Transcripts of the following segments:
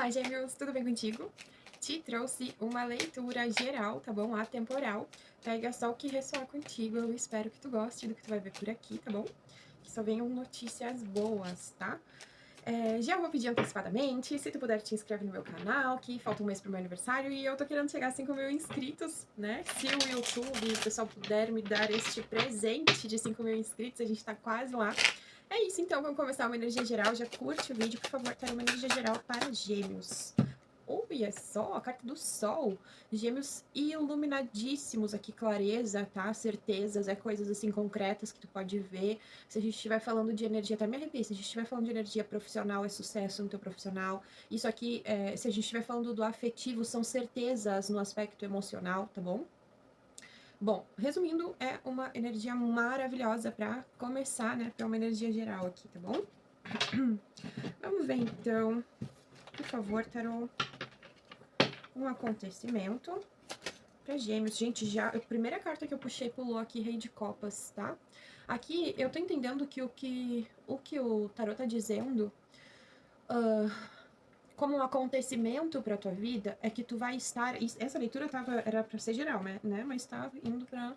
Olá, gêmeos, tudo bem contigo? Te trouxe uma leitura geral, tá bom? Atemporal. Pega só o que ressoar contigo, eu espero que tu goste do que tu vai ver por aqui, tá bom? Que só venham notícias boas, tá? Já vou pedir antecipadamente, se tu puder te inscreve no meu canal, que falta um mês pro meu aniversário e eu tô querendo chegar a 5.000 inscritos, né? Se o YouTube, o pessoal puder me dar este presente de 5.000 inscritos, a gente tá quase lá. É isso, então, vamos começar uma energia geral. Já curte o vídeo, por favor, tá uma energia geral para gêmeos. Olha só, a carta do sol. Gêmeos iluminadíssimos aqui, clareza, tá? Certezas, coisas assim concretas que tu pode ver. Se a gente estiver falando de energia, até me arrepio, se a gente estiver falando de energia profissional, é sucesso no teu profissional. Isso aqui, se a gente estiver falando do afetivo, são certezas no aspecto emocional, tá bom? Bom, resumindo, é uma energia maravilhosa para começar, né? Para uma energia geral aqui, tá bom? Vamos ver então, por favor, tarô, um acontecimento para gêmeos. Gente, já a primeira carta que eu puxei pulou aqui, Rei de Copas, tá? Aqui eu tô entendendo que o tarô tá dizendo, como um acontecimento para tua vida, é que tu vai estar. Essa leitura era para ser geral, né? Mas tá indo para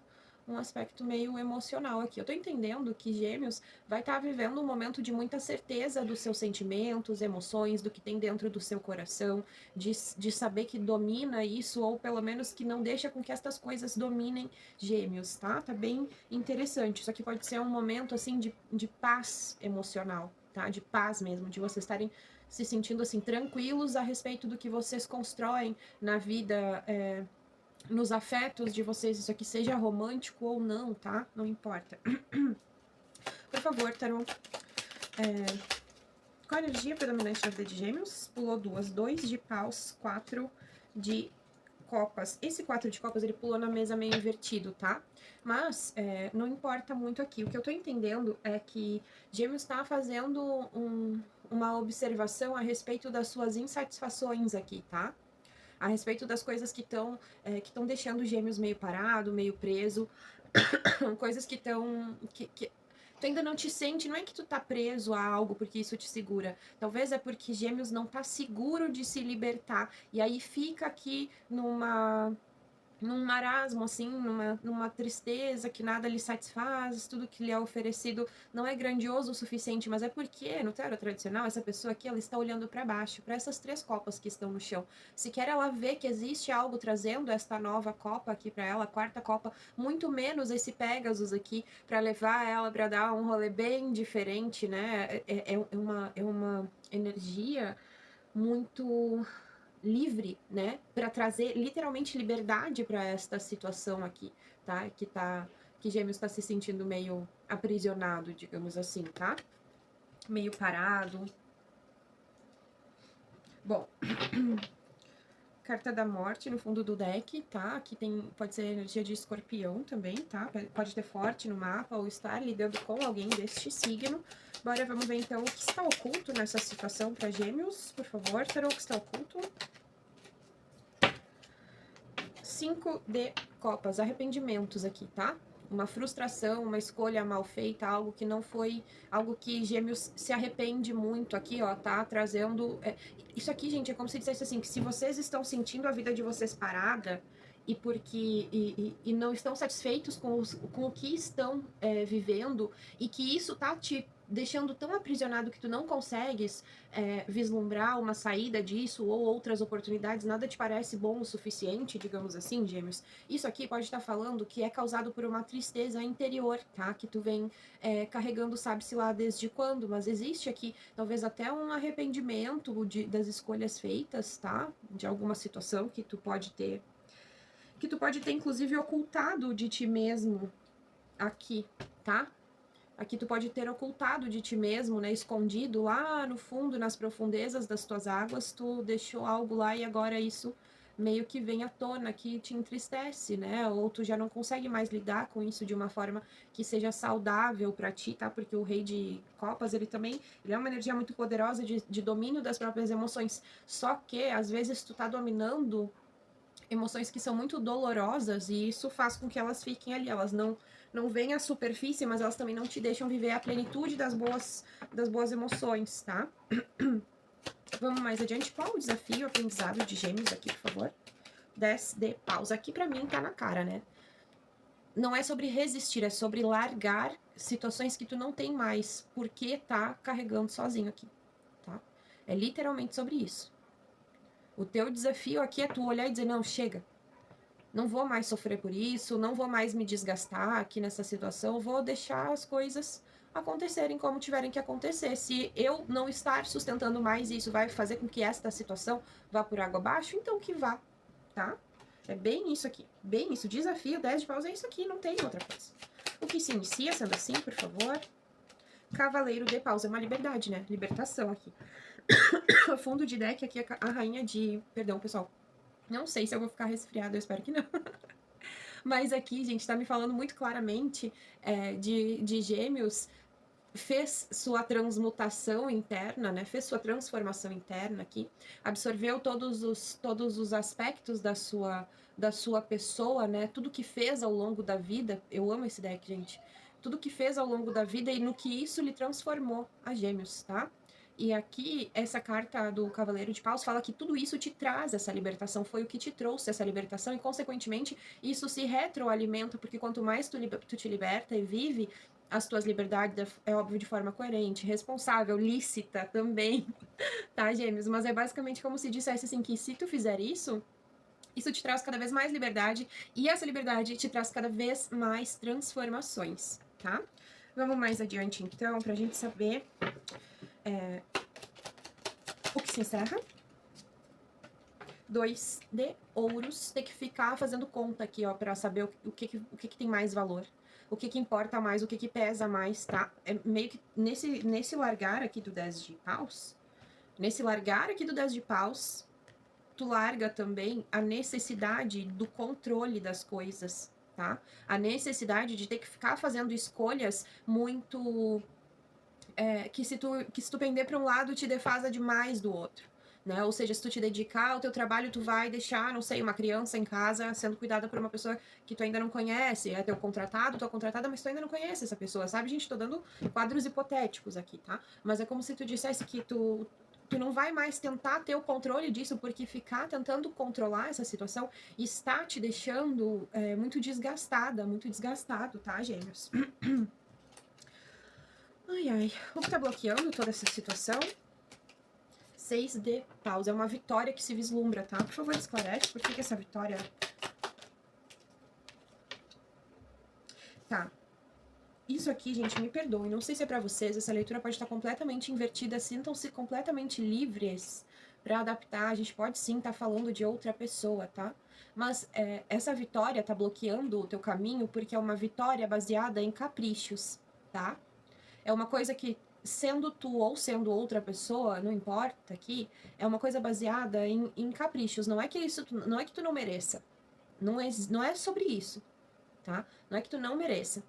um aspecto meio emocional aqui. Eu tô entendendo que Gêmeos vai estar vivendo um momento de muita certeza dos seus sentimentos, emoções, do que tem dentro do seu coração, de saber que domina isso, ou pelo menos que não deixa com que estas coisas dominem Gêmeos, tá? Tá bem interessante. Isso aqui pode ser um momento, assim, de paz emocional, tá? De paz mesmo, de vocês estarem se sentindo assim tranquilos a respeito do que vocês constroem na vida, nos afetos de vocês, isso aqui seja romântico ou não, tá? Não importa. Por favor, tarô. Qual a energia predominante na vida de gêmeos? Pulou duas. 2 de paus, 4 de copas. Esse 4 de copas, ele pulou na mesa meio invertido, tá? Mas, não importa muito aqui. O que eu tô entendendo é que Gêmeos tá fazendo uma observação a respeito das suas insatisfações aqui, tá? A respeito das coisas que estão deixando Gêmeos meio parado, meio preso, coisas que estão que tu ainda não te sente, não é que tu tá preso a algo porque isso te segura. Talvez é porque Gêmeos não tá seguro de se libertar. E aí fica aqui num marasmo, assim, numa tristeza que nada lhe satisfaz, tudo que lhe é oferecido não é grandioso o suficiente, mas é porque, no tarot tradicional, essa pessoa aqui, ela está olhando para baixo, para essas 3 copas que estão no chão. Sequer ela vê que existe algo trazendo esta nova copa aqui para ela, a 4ª copa, muito menos esse Pegasus aqui, para levar ela para dar um rolê bem diferente, né? É uma energia muito livre, né, para trazer literalmente liberdade para esta situação aqui, tá? Que Gêmeos está se sentindo meio aprisionado, digamos assim, tá? Meio parado. Bom, carta da morte no fundo do deck, tá? Aqui pode ser energia de escorpião também, tá? Pode ter forte no mapa ou estar lidando com alguém deste signo. Bora, vamos ver então o que está oculto nessa situação para Gêmeos, por favor, tarô, o que está oculto? 5 de copas, arrependimentos aqui, tá? Uma frustração, uma escolha mal feita, algo que não foi, algo que Gêmeos se arrepende muito aqui, ó, tá? Trazendo. Isso aqui, gente, é como se dissesse assim: que se vocês estão sentindo a vida de vocês parada e não estão satisfeitos com o que estão vivendo, e que isso tá te deixando tão aprisionado que tu não consegues vislumbrar uma saída disso ou outras oportunidades, nada te parece bom o suficiente, digamos assim, Gêmeos. Isso aqui pode estar falando que é causado por uma tristeza interior, tá? Que tu vem carregando, sabe-se lá desde quando, mas existe aqui talvez até um arrependimento das escolhas feitas, tá? De alguma situação que tu pode ter inclusive ocultado de ti mesmo aqui, tá? Aqui tu pode ter ocultado de ti mesmo, né? Escondido lá no fundo, nas profundezas das tuas águas, tu deixou algo lá e agora isso meio que vem à tona, que te entristece, né? Ou tu já não consegue mais lidar com isso de uma forma que seja saudável para ti, tá? Porque o Rei de Copas, ele é uma energia muito poderosa de domínio das próprias emoções. Só que, às vezes, tu tá dominando emoções que são muito dolorosas e isso faz com que elas fiquem ali, elas não vêm à superfície, mas elas também não te deixam viver a plenitude das boas emoções, tá? Vamos mais adiante. Qual o desafio, aprendizado de Gêmeos aqui, por favor? 10 de paus. Aqui pra mim tá na cara, né? Não é sobre resistir, é sobre largar situações que tu não tem mais, porque tá carregando sozinho aqui, tá? É literalmente sobre isso. O teu desafio aqui é tu olhar e dizer, não, chega. Não vou mais sofrer por isso, não vou mais me desgastar aqui nessa situação, vou deixar as coisas acontecerem como tiverem que acontecer. Se eu não estar sustentando mais isso vai fazer com que esta situação vá por água abaixo, então que vá, tá? É bem isso aqui, bem isso. Desafio 10 de paus é isso aqui, não tem outra coisa. O que se inicia sendo assim, por favor? Cavaleiro de paus é uma liberdade, né? Libertação aqui. O fundo de deck aqui é a rainha de... Perdão, pessoal. Não sei se eu vou ficar resfriada, eu espero que não. Mas aqui, gente, tá me falando muito claramente de Gêmeos, fez sua transmutação interna, né? Fez sua transformação interna aqui, absorveu todos os aspectos da sua pessoa, né? Tudo que fez ao longo da vida. Eu amo esse deck, gente. Tudo que fez ao longo da vida e no que isso lhe transformou a Gêmeos, tá? E aqui, essa carta do Cavaleiro de Paus fala que tudo isso te traz essa libertação, foi o que te trouxe essa libertação, e consequentemente, isso se retroalimenta, porque quanto mais tu te liberta e vive as tuas liberdades, é óbvio, de forma coerente, responsável, lícita também, tá, Gêmeos? Mas é basicamente como se dissesse assim, que se tu fizer isso, isso te traz cada vez mais liberdade, e essa liberdade te traz cada vez mais transformações, tá? Vamos mais adiante, então, pra gente saber o que se encerra. 2 de ouros. Tem que ficar fazendo conta aqui, ó, pra saber o que tem mais valor. O que importa mais, o que pesa mais, tá? É meio que nesse largar aqui do 10 de paus, tu larga também a necessidade do controle das coisas, tá? A necessidade de ter que ficar fazendo escolhas muito... que se tu pender para um lado, te defasa demais do outro, né? Ou seja, se tu te dedicar ao teu trabalho, tu vai deixar, não sei, uma criança em casa sendo cuidada por uma pessoa que tu ainda não conhece, é teu contratado, tua contratada, mas tu ainda não conhece essa pessoa, sabe? Gente, tô dando quadros hipotéticos aqui, tá? Mas é como se tu dissesse que tu não vai mais tentar ter o controle disso, porque ficar tentando controlar essa situação está te deixando muito desgastada, muito desgastado, tá, Gêmeos? Ai, ai. O que tá bloqueando toda essa situação? 6 de paus. É uma vitória que se vislumbra, tá? Por favor, esclarece por que essa vitória... Tá. Isso aqui, gente, me perdoem. Não sei se é pra vocês. Essa leitura pode estar completamente invertida. Sintam-se completamente livres pra adaptar. A gente pode sim estar falando de outra pessoa, tá? Mas essa vitória tá bloqueando o teu caminho porque é uma vitória baseada em caprichos, tá? É uma coisa que, sendo tu ou sendo outra pessoa, não importa aqui, é uma coisa baseada em caprichos. Não é que não é que tu não mereça. Não é sobre isso, tá? Não é que tu não mereça.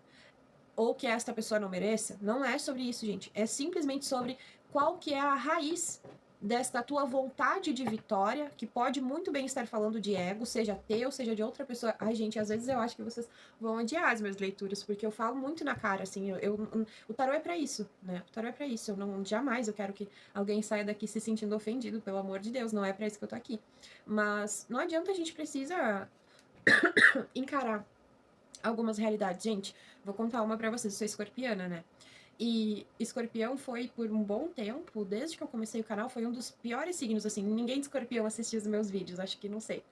Ou que esta pessoa não mereça. Não é sobre isso, gente. É simplesmente sobre qual que é a raiz desta tua vontade de vitória, que pode muito bem estar falando de ego, seja teu, seja de outra pessoa. Ai, gente, às vezes eu acho que vocês vão odiar as minhas leituras, porque eu falo muito na cara, assim, o tarô é pra isso, né? O tarô é pra isso. Jamais eu quero que alguém saia daqui se sentindo ofendido, pelo amor de Deus, não é pra isso que eu tô aqui. Mas não adianta, a gente precisa encarar algumas realidades. Gente, vou contar uma pra vocês, eu sou escorpiana, né? E escorpião foi, por um bom tempo, desde que eu comecei o canal, foi um dos piores signos, assim. Ninguém de escorpião assistia os meus vídeos, acho que, não sei.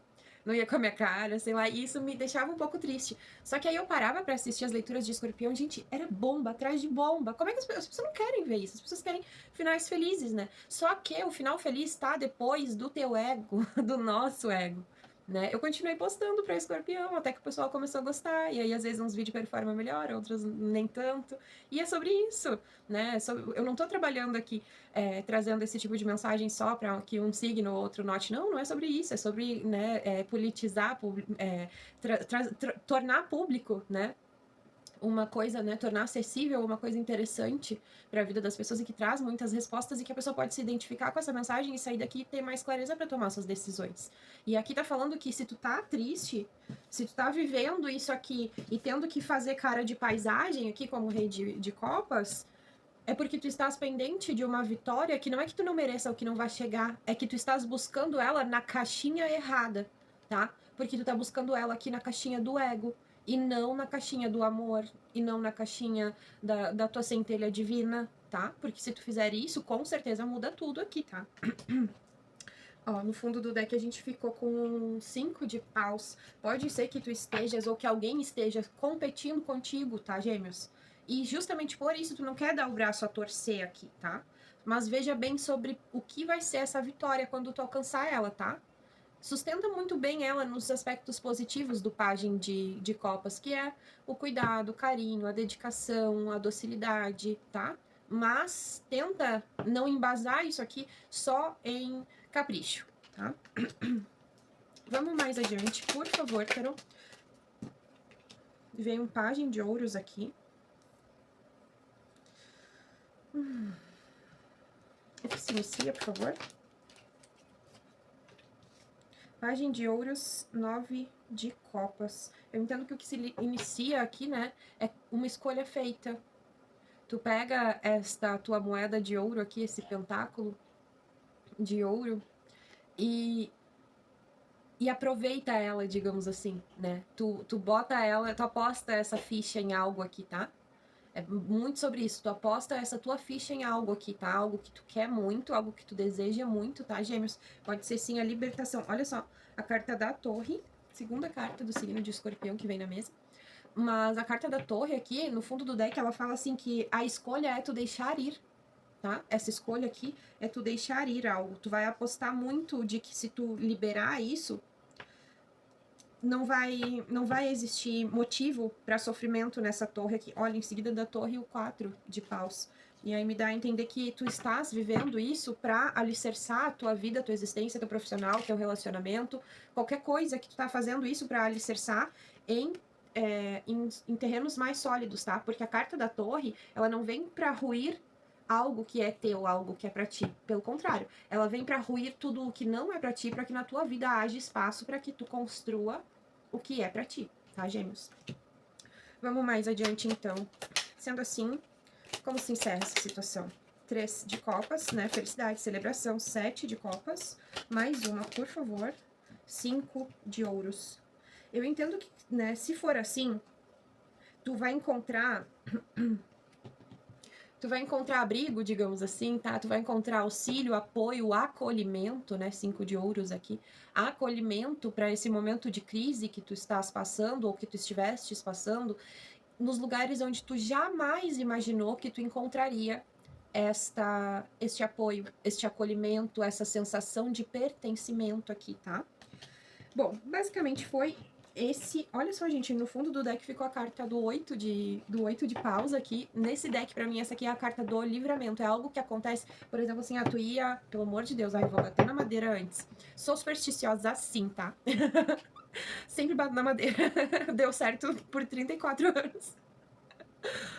Não ia com a minha cara, sei lá, e isso me deixava um pouco triste. Só que aí eu parava pra assistir as leituras de escorpião, gente, era bomba atrás de bomba. Como é que as pessoas não querem ver isso? As pessoas querem finais felizes, né? Só que o final feliz tá depois do teu ego, do nosso ego. Né? Eu continuei postando pra escorpião, até que o pessoal começou a gostar, e aí às vezes uns vídeos performam melhor, outros nem tanto, e é sobre isso, né? Eu não tô trabalhando aqui trazendo esse tipo de mensagem só para que um signo ou outro note, não é sobre isso, é sobre, né, politizar, tornar público, né? Uma coisa, né, tornar acessível uma coisa interessante para a vida das pessoas e que traz muitas respostas e que a pessoa pode se identificar com essa mensagem e sair daqui e ter mais clareza para tomar suas decisões. E aqui tá falando que se tu tá triste, se tu tá vivendo isso aqui e tendo que fazer cara de paisagem aqui como rei de copas, é porque tu estás pendente de uma vitória que não é que tu não mereça ou que não vai chegar, é que tu estás buscando ela na caixinha errada, tá? Porque tu tá buscando ela aqui na caixinha do ego, e não na caixinha do amor, e não na caixinha da tua centelha divina, tá? Porque se tu fizer isso, com certeza muda tudo aqui, tá? Ó, no fundo do deck a gente ficou com 5 de paus. Pode ser que tu estejas ou que alguém esteja competindo contigo, tá, gêmeos? E justamente por isso tu não quer dar o braço a torcer aqui, tá? Mas veja bem sobre o que vai ser essa vitória quando tu alcançar ela, tá? Sustenta muito bem ela nos aspectos positivos do pajem de copas, que é o cuidado, o carinho, a dedicação, a docilidade, tá? Mas tenta não embasar isso aqui só em capricho, tá? Vamos mais adiante, por favor, Carol. Vem um pajem de ouros aqui. Se inicia, por favor. Pajem de ouros, 9 de copas. Eu entendo que o que se inicia aqui, né, é uma escolha feita. Tu pega esta tua moeda de ouro aqui, esse pentáculo de ouro, e aproveita ela, digamos assim, né? Tu bota ela, tu aposta essa ficha em algo aqui, tá? É muito sobre isso. Tu aposta essa tua ficha em algo aqui, tá? Algo que tu quer muito, algo que tu deseja muito, tá, gêmeos? Pode ser sim a libertação. Olha só, a carta da torre, segunda carta do signo de escorpião que vem na mesa. Mas a carta da torre aqui, no fundo do deck, ela fala assim que a escolha é tu deixar ir, tá? Essa escolha aqui é tu deixar ir algo. Tu vai apostar muito de que se tu liberar isso, não vai existir motivo para sofrimento nessa torre aqui. Olha, em seguida da torre, o 4 de paus. E aí me dá a entender que tu estás vivendo isso para alicerçar a tua vida, a tua existência, teu profissional, teu relacionamento, qualquer coisa que tu tá fazendo isso para alicerçar em terrenos mais sólidos, tá? Porque a carta da torre, ela não vem para ruir algo que é teu, algo que é para ti. Pelo contrário, ela vem para ruir tudo o que não é para ti, para que na tua vida haja espaço para que tu construa o que é para ti, tá, gêmeos? Vamos mais adiante, então. Sendo assim, como se encerra essa situação? 3 de copas, né? Felicidade, celebração. 7 de copas. Mais uma, por favor. 5 de ouros. Eu entendo que, né, se for assim, tu vai encontrar abrigo, digamos assim, tá? Tu vai encontrar auxílio, apoio, acolhimento, né? 5 de ouros aqui. Acolhimento para esse momento de crise que tu estás passando ou que tu estivestes passando, nos lugares onde tu jamais imaginou que tu encontraria este apoio, este acolhimento, essa sensação de pertencimento aqui, tá? Bom, basicamente foi esse... Olha só, gente, no fundo do deck ficou a carta do 8 de paus aqui. Nesse deck, pra mim, essa aqui é a carta do livramento. É algo que acontece, por exemplo, assim, tu ia... Pelo amor de Deus, ai, vou bater na madeira antes. Sou supersticiosa assim, tá? Sempre bato na madeira. Deu certo por 34 anos.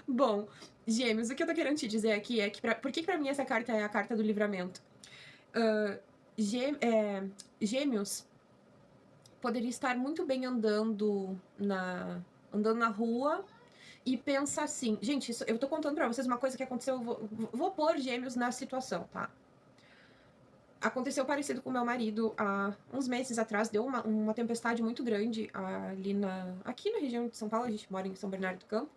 Bom, gêmeos, o que eu tô querendo te dizer aqui é que... Por que pra mim essa carta é a carta do livramento? Gêmeos poderia estar muito bem andando na rua e pensar assim, gente, eu tô contando pra vocês uma coisa que aconteceu, vou pôr gêmeos na situação, tá? Aconteceu parecido com meu marido há uns meses atrás, deu uma tempestade muito grande aqui na região de São Paulo, a gente mora em São Bernardo do Campo,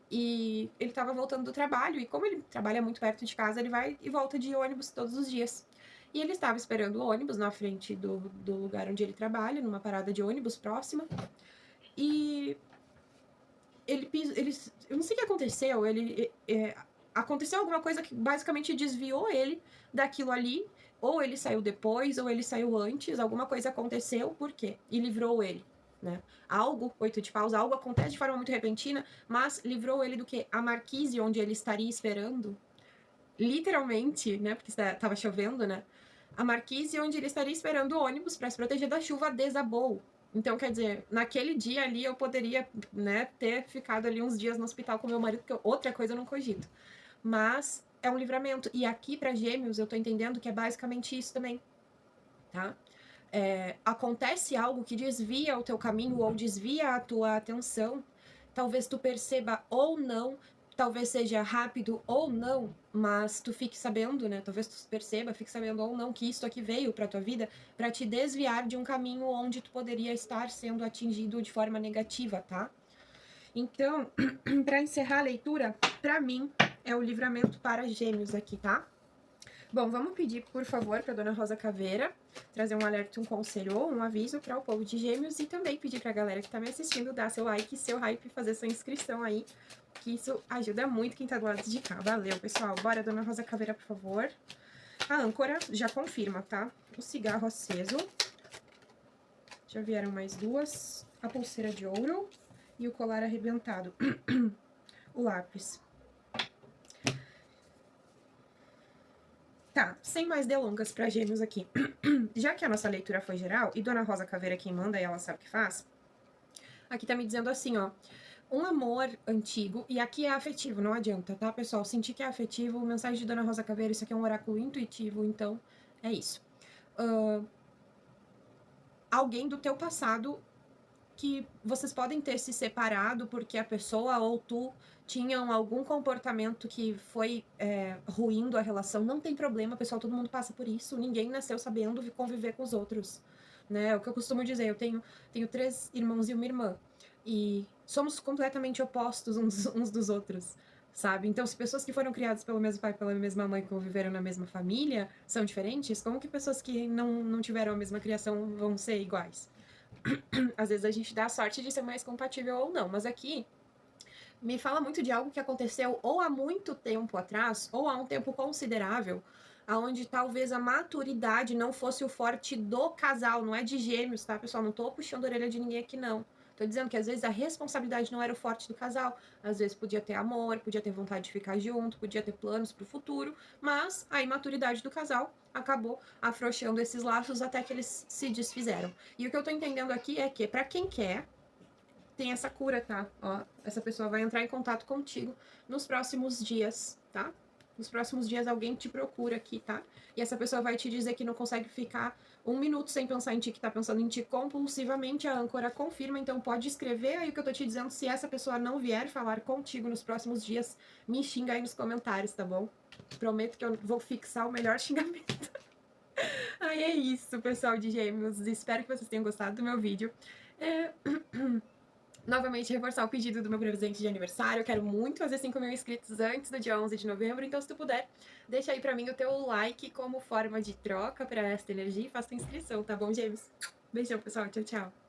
e ele tava voltando do trabalho, e como ele trabalha muito perto de casa, ele vai e volta de ônibus todos os dias. E ele estava esperando o ônibus na frente do lugar onde ele trabalha, numa parada de ônibus próxima. E eu não sei o que aconteceu, aconteceu alguma coisa que basicamente desviou ele daquilo ali, ou ele saiu depois, ou ele saiu antes, alguma coisa aconteceu, por quê? E livrou ele, né? Algo, 8 de paus, algo acontece de forma muito repentina, mas livrou ele do quê? A marquise onde ele estaria esperando, literalmente, né, porque estava chovendo, né? A marquise onde ele estaria esperando o ônibus para se proteger da chuva desabou. Então, quer dizer, naquele dia ali eu poderia, né, ter ficado ali uns dias no hospital com meu marido, porque outra coisa eu não cogito. Mas é um livramento. E aqui para Gêmeos eu tô entendendo que é basicamente isso também, tá? Acontece algo que desvia o teu caminho ou desvia a tua atenção. Talvez tu perceba ou não, talvez seja rápido ou não, mas tu fique sabendo, né? Talvez tu perceba, fique sabendo ou não que isso aqui veio pra tua vida pra te desviar de um caminho onde tu poderia estar sendo atingido de forma negativa, tá? Então, pra encerrar a leitura, pra mim é o livramento para Gêmeos aqui, tá? Bom, vamos pedir, por favor, para Dona Rosa Caveira trazer um alerta, um conselho ou um aviso para o povo de Gêmeos e também pedir para a galera que está me assistindo dar seu like, seu hype e fazer sua inscrição aí, que isso ajuda muito quem está do lado de cá. Valeu, pessoal. Bora, Dona Rosa Caveira, por favor. A âncora já confirma, tá? O cigarro aceso. Já vieram mais duas. A pulseira de ouro e o colar arrebentado. O lápis. Tá, sem mais delongas para Gêmeos aqui. Já que a nossa leitura foi geral, e Dona Rosa Caveira é quem manda e ela sabe o que faz, aqui tá me dizendo assim, ó, um amor antigo, e aqui é afetivo, não adianta, tá, pessoal? Sentir que é afetivo, mensagem de Dona Rosa Caveira, isso aqui é um oráculo intuitivo, então é isso. Alguém do teu passado que vocês podem ter se separado porque a pessoa ou tu tinham algum comportamento que foi ruindo a relação, não tem problema, pessoal, todo mundo passa por isso, ninguém nasceu sabendo conviver com os outros, né? É o que eu costumo dizer, eu tenho 3 irmãos e uma irmã, e somos completamente opostos uns dos outros, sabe? Então, se pessoas que foram criadas pelo mesmo pai e pela mesma mãe conviveram na mesma família são diferentes, como que pessoas que não tiveram a mesma criação vão ser iguais? Às vezes a gente dá a sorte de ser mais compatível ou não, mas aqui me fala muito de algo que aconteceu ou há muito tempo atrás, ou há um tempo considerável, aonde talvez a maturidade não fosse o forte do casal, não é de Gêmeos, tá, pessoal? Não tô puxando a orelha de ninguém aqui, não. Tô dizendo que às vezes a responsabilidade não era o forte do casal, às vezes podia ter amor, podia ter vontade de ficar junto, podia ter planos pro futuro, mas a imaturidade do casal acabou afrouxando esses laços até que eles se desfizeram. E o que eu tô entendendo aqui é que, pra quem quer, tem essa cura, tá? Ó, essa pessoa vai entrar em contato contigo nos próximos dias, tá? Nos próximos dias alguém te procura aqui, tá? E essa pessoa vai te dizer que não consegue ficar 1 minuto sem pensar em ti, que tá pensando em ti compulsivamente. A âncora confirma, então pode escrever aí o que eu tô te dizendo. Se essa pessoa não vier falar contigo nos próximos dias, me xinga aí nos comentários, tá bom? Prometo que eu vou fixar o melhor xingamento. Ai, é isso, pessoal de Gêmeos. Espero que vocês tenham gostado do meu vídeo. Novamente, reforçar o pedido do meu presente de aniversário. Eu quero muito fazer 5.000 inscritos antes do dia 11 de novembro. Então, se tu puder, deixa aí pra mim o teu like como forma de troca pra esta energia e faça tua inscrição, tá bom, Gêmeos? Beijão, pessoal. Tchau, tchau.